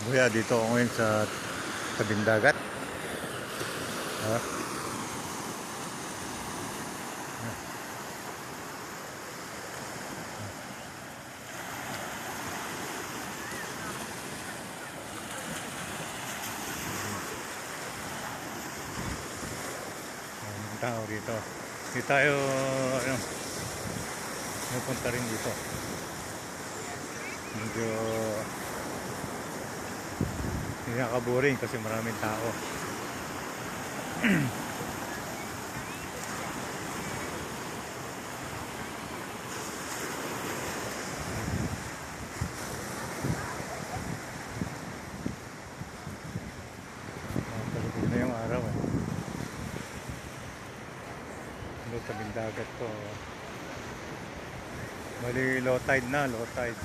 Kuya, dito ako ngayon sa tabing dagat. Ah, Ang tao dito. Hindi tayo, ano, napunta rin dito. Medyo hindi nakaka-boring kasi maraming tao. Palubog na yung araw eh. Ito tabing dagat to. Bali low tide na, low tide.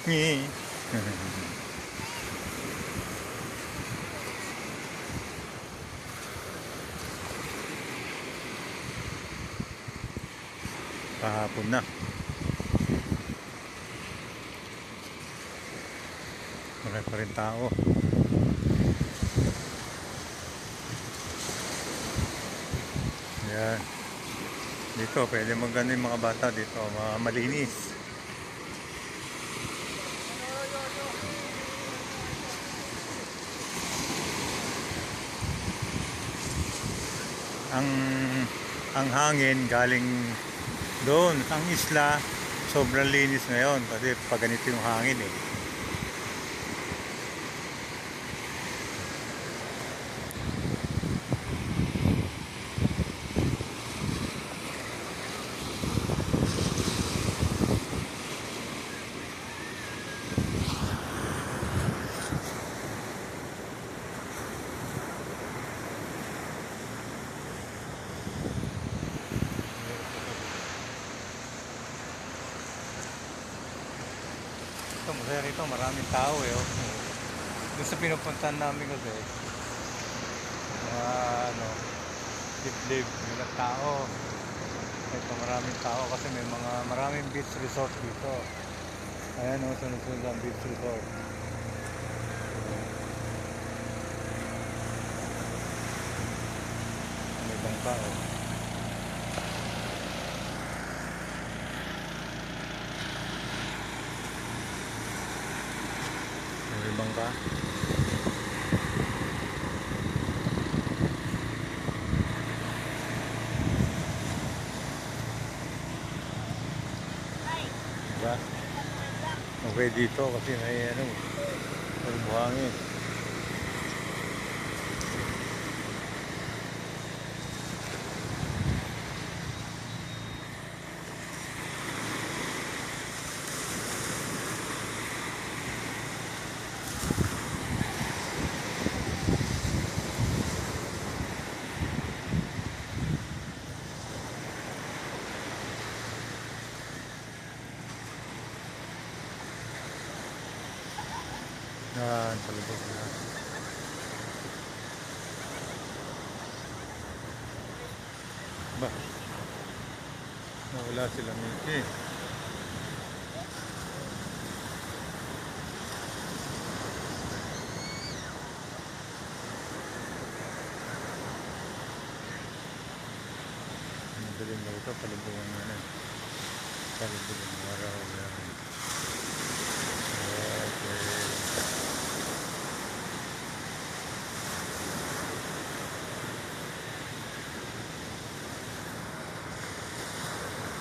Ngi. Kahapon na. Marami pa rin tao. Yan. Dito, pwede magano yung mga bata dito. Malinis. Ang ang hangin galing doon, ang isla, sobrang linis ngayon. Kasi pag ganito yung hangin eh. Ito, masaya rito, maraming tao eh. Oh. Doon sa pinupuntahan namin kasi, ano, liblib, yung tao. Ito, maraming tao kasi may maraming beach resort dito. Ayan o, sunod-sunod ang beach resort. May bangka o. May bangka. Diba? Okay dito kasi may ano, may buhangin. Yan, palubog na. Ba? Nawala sila Mickey. Madaling na ito, palubog ang ano. Palubog ang araw. Yan.